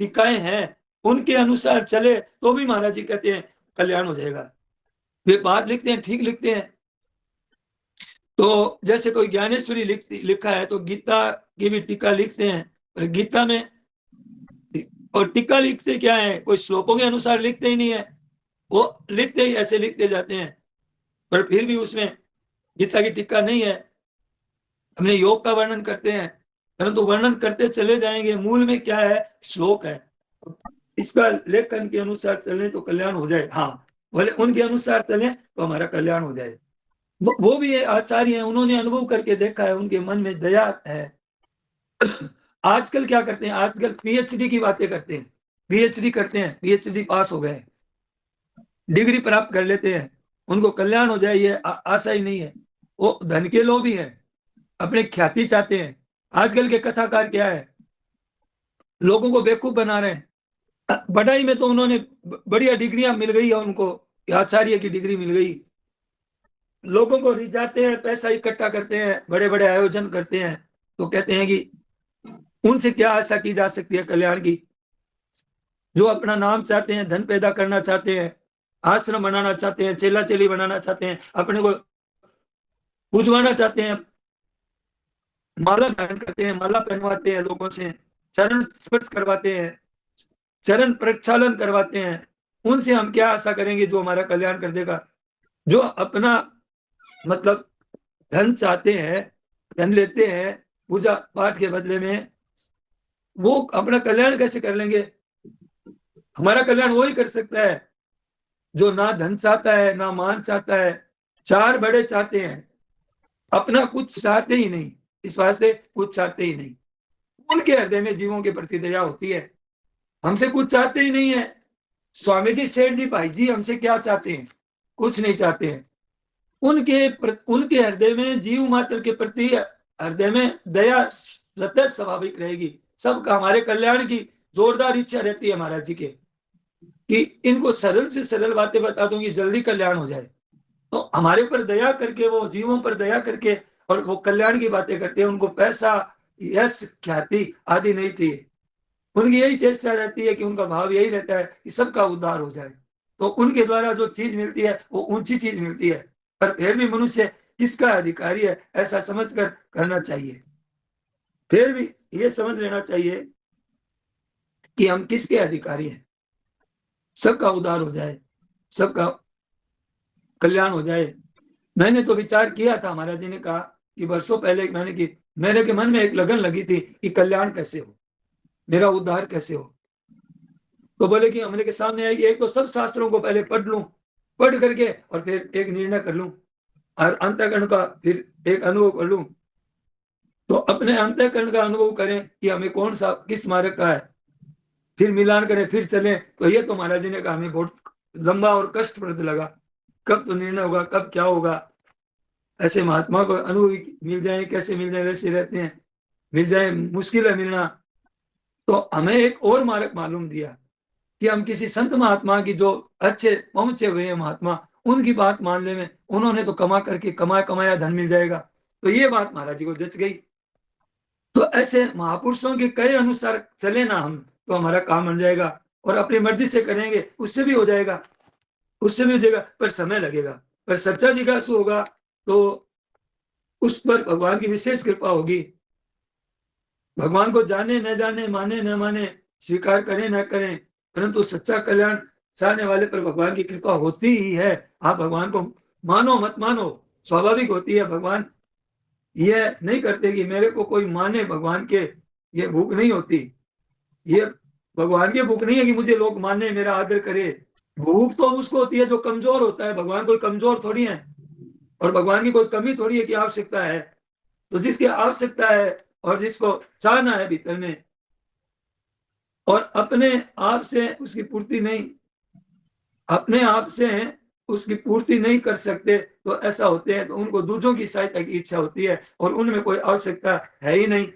टीकाएं हैं उनके अनुसार चले तो भी महाराज जी कहते हैं कल्याण हो जाएगा। वे बात लिखते हैं, ठीक लिखते हैं। तो जैसे कोई ज्ञानेश्वरी लिखा है तो गीता की भी टीका लिखते हैं, पर गीता में और टीका लिखते क्या है, कोई श्लोकों के अनुसार लिखते ही नहीं है, वो लिखते ही ऐसे लिखते जाते हैं, पर फिर भी उसमें गीता की टीका नहीं है। हमने योग का वर्णन करते हैं, परंतु वर्णन करते चले जाएंगे, मूल में क्या है, श्लोक है। इसका लेखन के अनुसार चले तो कल्याण हो जाए, हाँ बोले उनके अनुसार चले तो हमारा कल्याण हो जाए। वो भी आचार्य हैं, उन्होंने अनुभव करके देखा है, उनके मन में दया है। आजकल क्या करते हैं, आजकल पीएचडी की बातें करते हैं, पीएचडी करते हैं, पीएचडी पास हो गए, डिग्री प्राप्त कर लेते हैं, उनको कल्याण हो जाए ये आशा ही नहीं है। वो धन के लोभ ही है, अपने ख्याति चाहते हैं। आजकल के कथाकार क्या है, लोगों को बेवकूफ बना रहे हैं। पढ़ाई में तो उन्होंने बढ़िया डिग्रियां मिल गई है, उनको आचार्य की डिग्री मिल गई, लोगों को रिझाते हैं, पैसा इकट्ठा करते हैं, बड़े बड़े आयोजन करते हैं, तो कहते हैं कि उनसे क्या आशा की जा सकती है कल्याण की। जो अपना नाम चाहते हैं, धन पैदा करना चाहते हैं, आश्रम बनाना चाहते हैं, चेला चेली बनाना चाहते हैं, अपने को पूजवाना चाहते हैं, माला धारण करते हैं, माला पहनवाते हैं लोगों से, चरण स्पर्श करवाते हैं, चरण प्रक्षालन करवाते हैं, उनसे हम क्या आशा करेंगे जो हमारा कल्याण कर देगा। जो अपना मतलब धन चाहते हैं, धन लेते हैं पूजा पाठ के बदले में, वो अपना कल्याण कैसे कर लेंगे। हमारा कल्याण वो ही कर सकता है जो ना धन चाहता है, ना मान चाहता है, चार बड़े चाहते हैं, अपना कुछ चाहते ही नहीं, इस वास्ते कुछ चाहते ही नहीं। उनके हृदय में जीवों के प्रति दया होती है, हमसे कुछ चाहते ही नहीं है। स्वामी जी, सेठ जी, भाई जी हमसे क्या चाहते हैं? कुछ नहीं चाहते हैं। उनके हृदय में जीव मात्र के प्रति हृदय में दया स्वतः स्वाभाविक रहेगी। सबका हमारे कल्याण की जोरदार इच्छा रहती है महाराज जी के, कि इनको सरल से सरल बातें बता दूंगी, जल्दी कल्याण हो जाए। तो हमारे ऊपर दया करके, वो जीवों पर दया करके, और वो कल्याण की बातें करते हैं। उनको पैसा, यश, ख्याति आदि नहीं चाहिए। उनकी यही चेष्टा रहती है कि उनका भाव यही रहता है कि सबका उद्धार हो जाए। तो उनके द्वारा जो चीज मिलती है वो ऊंची चीज मिलती है, पर फिर भी मनुष्य किसका अधिकारी है ऐसा समझकर करना चाहिए। फिर भी ये समझ लेना चाहिए कि हम किसके अधिकारी हैं। सबका उद्धार हो जाए, सबका कल्याण हो जाए। मैंने तो विचार किया था, महाराज जी ने कहा कि वर्षों पहले मैंने की, मेरे के मन में एक लगन लगी थी कि कल्याण कैसे हो, मेरा उद्धार कैसे हो। तो बोले कि हमने के सामने आएगी, एक तो सब शास्त्रों को पहले पढ़ लूं, पढ़ करके और फिर एक निर्णय कर लूं, और अंतःकरण का फिर एक अनुभव कर लूं। तो अपने अंतःकरण का अनुभव करें कि हमें कौन सा किस मार्ग का है, फिर मिलान करें, फिर चलें। तो ये तो महाराज जी ने कहा हमें बहुत लंबा और कष्टप्रद लगा, कब तो निर्णय होगा, कब क्या होगा। ऐसे महात्मा को अनुभव मिल जाए, कैसे मिल जाए, वैसे रहते हैं, मिल जाए मुश्किल है मिलना। तो हमें एक और मार्ग मालूम दिया कि हम किसी संत महात्मा की, जो अच्छे पहुंचे हुए हैं महात्मा, उनकी बात मान ले में, उन्होंने तो कमा करके कमाया धन मिल जाएगा। तो ये बात महाराज जी को जच गई। तो ऐसे महापुरुषों के कहे अनुसार चले ना हम, तो हमारा काम बन जाएगा। और अपनी मर्जी से करेंगे उससे भी हो जाएगा, उससे भी हो जाएगा, पर समय लगेगा। पर सच्चा जिज्ञासु होगा तो उस पर भगवान की विशेष कृपा होगी। भगवान को जाने न जाने, माने न माने, स्वीकार करें न करें, परंतु सच्चा कल्याण चाहने वाले पर भगवान की कृपा होती ही है। आप भगवान को मानो मत मानो, स्वाभाविक होती है। भगवान ये नहीं करते कि मेरे को कोई माने, भगवान के ये भूख नहीं होती। ये भगवान की भूख नहीं है कि मुझे लोग माने, मेरा आदर करे। भूख तो उसको होती है जो कमजोर होता है। भगवान कोई कमजोर थोड़ी है, और भगवान की कोई कमी थोड़ी है कि आवश्यकता है। तो जिसकी आवश्यकता है और जिसको चाहना है भीतर में, और अपने आप से उसकी पूर्ति नहीं, अपने आप से उसकी पूर्ति नहीं कर सकते, तो ऐसा होते हैं तो उनको दूसरों की सहायता की इच्छा होती है, और उनमें कोई आवश्यकता है ही नहीं।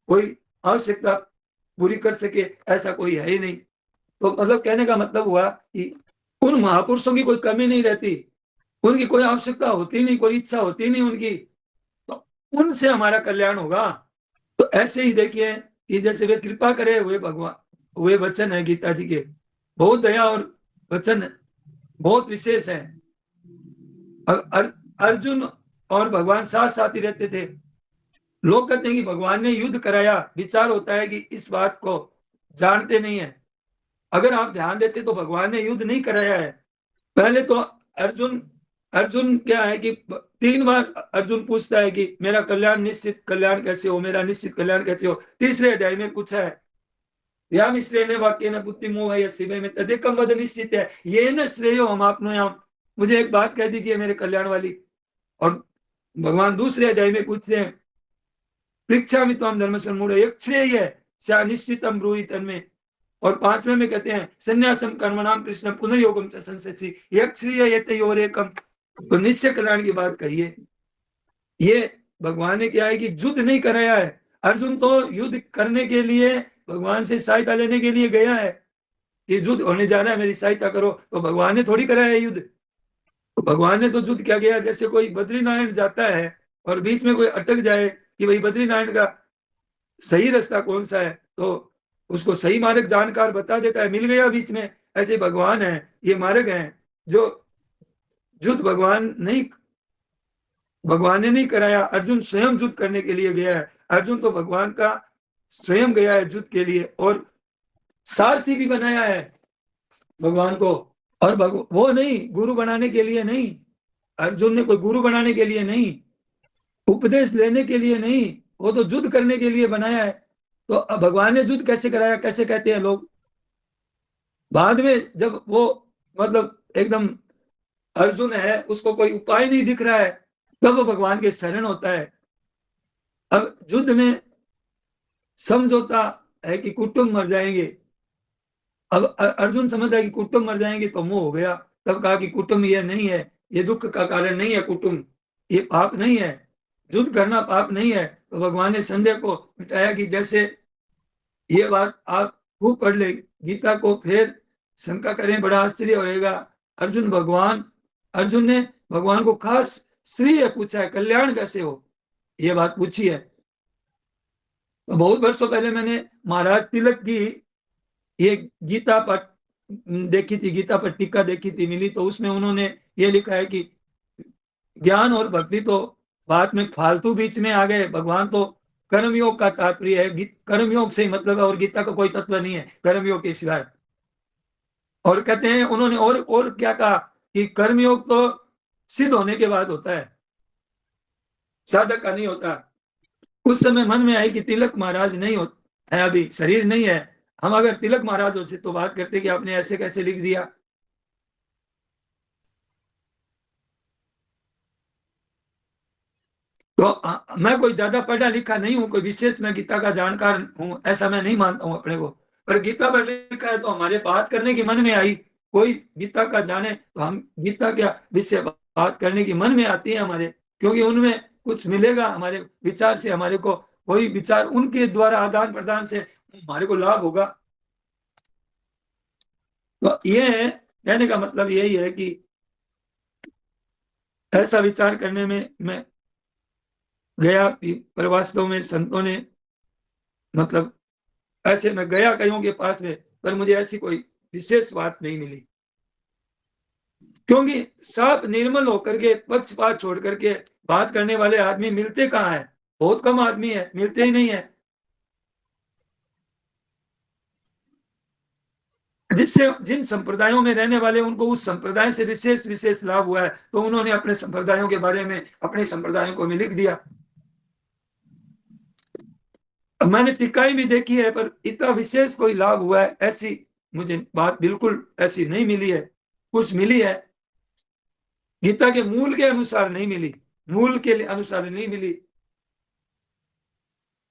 कोई आवश्यकता पूरी कर सके ऐसा कोई है ही नहीं। तो मतलब कहने का मतलब हुआ कि उन महापुरुषों की कोई कमी नहीं रहती, उनकी कोई आवश्यकता होती नहीं, कोई इच्छा होती नहीं उनकी, तो उनसे हमारा कल्याण होगा। तो ऐसे ही देखिए कि जैसे वे कृपा करे हुए भगवान, हुए वचन है गीता जी के, बहुत दया और वचन बहुत विशेष है। अर्जुन और भगवान साथ साथ ही रहते थे। लोग कहते हैं कि भगवान ने युद्ध कराया, विचार होता है कि इस बात को जानते नहीं है। अगर आप ध्यान देते तो भगवान ने युद्ध नहीं कराया है। पहले तो अर्जुन क्या है कि 3 बार अर्जुन पूछता है कि मेरा कल्याण, निश्चित कल्याण कैसे हो, मेरा निश्चित कल्याण कैसे हो। तीसरे अध्याय में पूछा है, या मिश्रेण वाक्येन बुद्धि मोह यस्य में तदेकं वद निश्चित है, ये न श्रेयो हम आपनो, मुझे एक बात कह दीजिए मेरे कल्याण वाली। और भगवान दूसरे अध्याय में पूछते हैं, परीक्षा में तो हम धर्म मूढ़ एक श्रेय है निश्चितम ब्रूहि तन्मे। और 5वें में कहते हैं संन्यासम कर्मणाम कृष्ण पुनर्योगम च संससि एक श्रेय यतयोरेकम। तो निश्चय कल्याण की बात कहिए। ये भगवान ने क्या है कि युद्ध नहीं कराया है। अर्जुन तो युद्ध करने के लिए, भगवान से सहायता लेने के लिए गया है, ये युद्ध होने जा रहा है, मेरी सहायता करो। तो भगवान ने थोड़ी कराया है युद्ध। तो भगवान ने तो युद्ध क्या किया, जैसे कोई बद्रीनारायण जाता है और बीच में कोई अटक जाए कि भाई बद्रीनारायण का सही रास्ता कौन सा है, तो उसको सही मार्ग जानकार बता देता है, मिल गया बीच में। ऐसे भगवान है, ये मार्ग है जो युद्ध भगवान ने नहीं कराया। अर्जुन स्वयं युद्ध करने के लिए गया है। अर्जुन तो भगवान का स्वयं गया है युद्ध के लिए, और सारथी भी बनाया है भगवान को। और वो नहीं, गुरु बनाने के लिए नहीं, अर्जुन ने कोई गुरु बनाने के लिए नहीं, उपदेश लेने के लिए नहीं, वो तो युद्ध करने के लिए बनाया है। तो भगवान ने युद्ध कैसे कराया, कैसे कहते हैं लोग। बाद में जब वो मतलब एकदम अर्जुन है, उसको कोई उपाय नहीं दिख रहा है, तब वो भगवान के शरण होता है। अब युद्ध में समझौता है कि कुटुंब मर जाएंगे। अब अर्जुन समझता है कि कुटुंब मर जाएंगे तो मोह हो गया। तब कहा कि कुटुंब ये नहीं है, ये दुख का कारण नहीं है, कुटुंब ये पाप नहीं है, युद्ध करना पाप नहीं है। तो भगवान ने संदेह को मिटाया कि जैसे ये बात आप खूब पढ़ ले गीता को, फिर शंका करें, बड़ा आश्चर्य होगा। अर्जुन ने भगवान को खास श्रेय पूछा है, कल्याण कैसे हो, ये बात पूछी है। तो बहुत वर्षों पहले मैंने महाराज तिलक की ये गीता पर देखी थी, गीता पर टीका देखी थी, मिली, तो उसमें उन्होंने ये लिखा है कि ज्ञान और भक्ति तो बात में फालतू बीच में आ गए, भगवान तो कर्मयोग का तात्पर्य है, कर्मयोग से ही मतलब है, और गीता का कोई तत्व नहीं है कर्मयोग के सिवाय। और कहते हैं उन्होंने और क्या कहा कि कर्मयोग तो सिद्ध होने के बाद होता है, साधक का नहीं होता। उस समय मन में आई कि तिलक महाराज नहीं होता है, अभी शरीर नहीं है, हम अगर तिलक महाराज होते तो बात करते कि आपने ऐसे कैसे लिख दिया। तो मैं कोई ज्यादा पढ़ा लिखा नहीं हूं, कोई विशेष मैं गीता का जानकार हूं ऐसा मैं नहीं मानता हूं अपने को, पर गीता पर लिखा है तो हमारे बात करने की मन में आई। कोई गीता का जाने तो हम गीता का विषय बात करने की मन में आती है हमारे, क्योंकि उनमें कुछ मिलेगा हमारे विचार से, हमारे को कोई विचार उनके द्वारा आदान प्रदान से हमारे को लाभ होगा। तो ये है, कहने का मतलब यही है कि ऐसा विचार करने में मैं गया, पर वास्तव में संतों ने मतलब ऐसे मैं गया कईयों के पास में, पर मुझे ऐसी कोई विशेष बात नहीं मिली, क्योंकि साफ निर्मल होकर के पक्षपात छोड़ करके बात करने वाले आदमी मिलते कहाँ है, बहुत कम आदमी है, मिलते ही नहीं है। जिससे जिन संप्रदायों में रहने वाले उनको उस संप्रदाय से विशेष लाभ हुआ है, तो उन्होंने अपने संप्रदायों के बारे में अपने संप्रदायों को में लिख दिया। मैंने टिकाई भी देखी है, पर इतना विशेष कोई लाभ हुआ है ऐसी मुझे बात बिल्कुल ऐसी नहीं मिली है। कुछ मिली है गीता के मूल के अनुसार नहीं मिली, मूल के अनुसार नहीं मिली।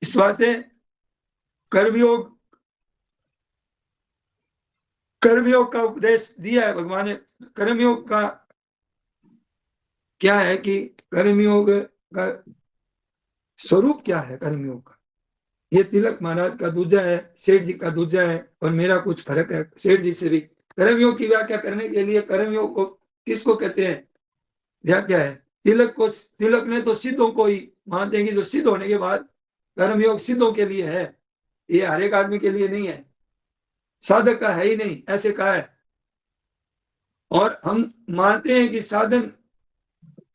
इस वास्ते कर्मयोग का उपदेश दिया है भगवान ने। कर्मयोग का क्या है कि कर्मयोग का स्वरूप क्या है, कर्मयोग का ये तिलक महाराज का दूजा है, सेठ जी का दूजा है, और मेरा कुछ फर्क है सेठ जी से भी। कर्मयोग की व्याख्या करने के लिए कर्मयोग को किसको कहते हैं, व्याख्या है तिलक ने तो सिद्धों को ही मानते हैं कि जो सिद्ध होने के बाद कर्मयोग सिद्धों के लिए है, ये हर एक आदमी के लिए नहीं है, साधक का है ही नहीं, ऐसे कहा है। और हम मानते हैं कि साधन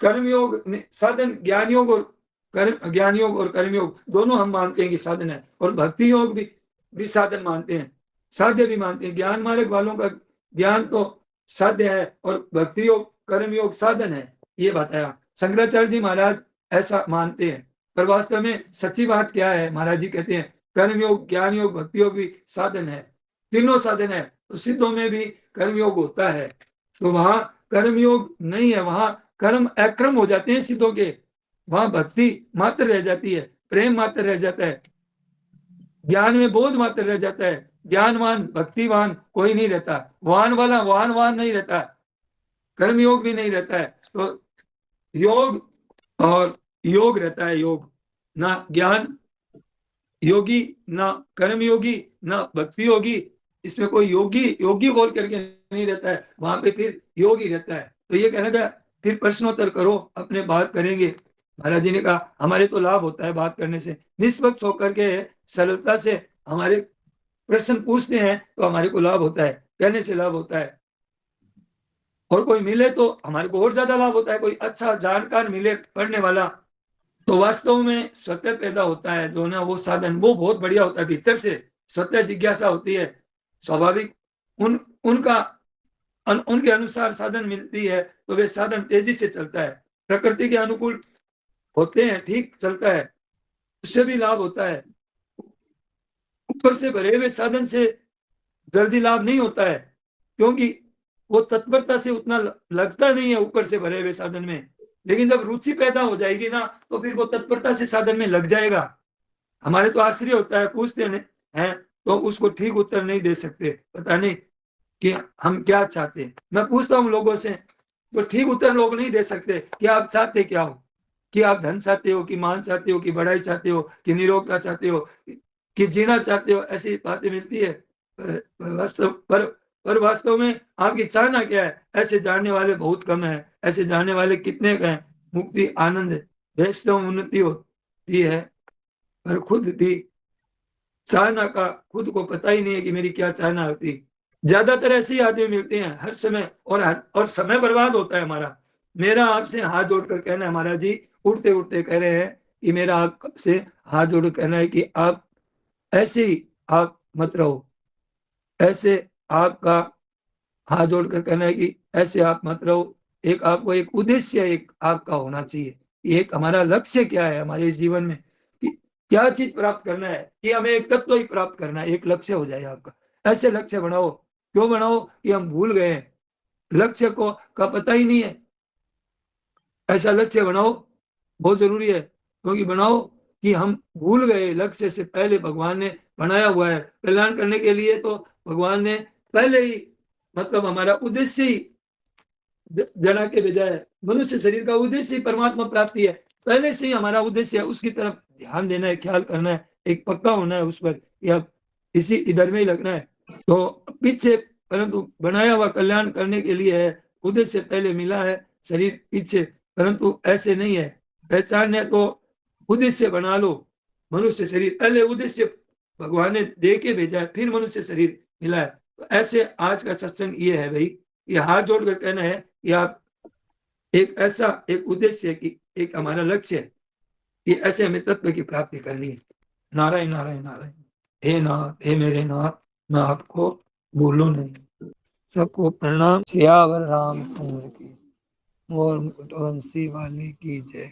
कर्मयोग साधन ज्ञानयोग और ज्ञान योग और कर्मयोग दोनों हम मानते हैं कि साधन है, और भक्ति योग भी साधन मानते हैं, साध्य भी मानते हैं। ज्ञान मार्ग वालों का ज्ञान तो साध्य है और भक्ति योग कर्मयोग साधन है, ये बताया। शंकराचार्य जी महाराज ऐसा मानते हैं, पर वास्तव में सच्ची बात क्या है, महाराज जी कहते हैं कर्मयोग ज्ञान योग भक्ति योग भी साधन है, तीनों साधन है। तो सिद्धों में भी कर्मयोग होता है, तो वहां कर्मयोग नहीं है, वहां कर्म अक्रम हो जाते हैं सिद्धों के, वहां भक्ति मात्र रह जाती है, प्रेम मात्र रह जाता है, ज्ञान में बोध मात्र रह जाता है। ज्ञानवान भक्तिवान कोई नहीं रहता, वाहन वाला वाहनवान नहीं रहता, कर्मयोग भी नहीं रहता है। तो योग और योग रहता है, योग ना ज्ञान योगी ना कर्मयोगी ना भक्ति योगी, इसमें कोई योगी बोल करके नहीं रहता है, वहां पे फिर योग ही रहता है। तो ये कहने का फिर प्रश्नोत्तर करो, अपने बात करेंगे। महाराज जी ने कहा हमारे तो लाभ होता है बात करने से, निष्पक्ष होकर के सरलता से हमारे प्रश्न पूछते हैं तो हमारे को लाभ होता है, कहने से लाभ होता है, और कोई मिले तो हमारे को और ज्यादा लाभ होता है। कोई अच्छा जानकार मिले पढ़ने वाला तो वास्तव में स्वतः पैदा होता है जो ना वो साधन, वो बहुत बढ़िया होता है, भीतर से स्वतः जिज्ञासा होती है, स्वाभाविक उनके अनुसार साधन मिलती है, तो वे साधन तेजी से चलता है, प्रकृति के अनुकूल होते हैं, ठीक चलता है, उससे भी लाभ होता है। ऊपर से भरे हुए साधन से जल्दी लाभ नहीं होता है, क्योंकि वो तत्परता से उतना लगता नहीं है ऊपर से भरे हुए साधन में, लेकिन जब रुचि पैदा हो जाएगी ना तो फिर वो तत्परता से साधन में लग जाएगा। हमारे तो आश्चर्य होता है, पूछते हैं तो उसको ठीक उत्तर नहीं दे सकते, पता नहीं कि हम क्या चाहते हैं। मैं पूछता हूँ लोगों से तो ठीक उत्तर लोग नहीं दे सकते कि आप चाहते क्या हो, कि आप धन चाहते हो, कि मान चाहते हो, कि बढ़ाई चाहते हो, कि निरोगता चाहते हो, कि जीना चाहते हो, ऐसी बातें मिलती है। पर वास्तव में आपकी चाहना क्या है, ऐसे जानने वाले बहुत कम है। ऐसे जानने वाले कितने हैं। मुक्ति आनंद वैष्णव उन्नति होती है, पर खुद भी चाहना का खुद को पता ही नहीं है कि मेरी क्या चाहना होती। ज्यादातर ऐसे ही आदमी मिलते हैं हर समय, और समय बर्बाद होता है हमारा। मेरा आपसे हाथ जोड़कर कहना है महाराज जी, उठते उठते कह रहे हैं कि मेरा आपसे हाथ जोड़कर कहना है कि आप ऐसे ही आप मत रहो, ऐसे आपका हाथ जोड़कर कहना है कि ऐसे आप मत रहो। एक आपको एक उद्देश्य एक आपका होना चाहिए, एक हमारा लक्ष्य क्या है हमारे जीवन में, कि क्या चीज प्राप्त करना है, कि हमें एक तत्व ही प्राप्त करना है, एक लक्ष्य हो जाए आपका। ऐसे लक्ष्य बनाओ। क्यों बनाओ कि हम भूल गए हैं, लक्ष्य को का पता ही नहीं है। ऐसा लक्ष्य बनाओ, बहुत जरूरी है, क्योंकि बनाओ कि हम भूल गए लक्ष्य से पहले भगवान ने बनाया हुआ है कल्याण करने के लिए। तो भगवान ने पहले ही मतलब हमारा उद्देश्य ही जना के बजाय मनुष्य शरीर का उद्देश्य ही परमात्मा प्राप्ति है। पहले से ही हमारा उद्देश्य है, उसकी तरफ ध्यान देना है, ख्याल करना है, एक पक्का होना है उस पर, या इसी इधर में ही लगना है। तो पीछे परंतु बनाया हुआ कल्याण करने के लिए है, उद्देश्य पहले मिला है, शरीर पीछे, परंतु ऐसे नहीं है। पहचान है तो उद्देश्य बना लो। मनुष्य शरीर पहले उद्देश्य भगवान ने दे के भेजा है, फिर मनुष्य शरीर मिला है। तो ऐसे आज का सत्संग ये है भाई, ये हाथ जोड़कर कहना है कि आप एक ऐसा एक उद्देश्य की एक हमारा लक्ष्य है कि ऐसे हमें तत्व की प्राप्ति करनी है। नारायण नारायण नारायण। हे नाथ, हे मेरे नाथ, मैं आपको भूलूं नहीं। सबको प्रणाम। सियावर रामचंद्र की और वंशी वाली की जय।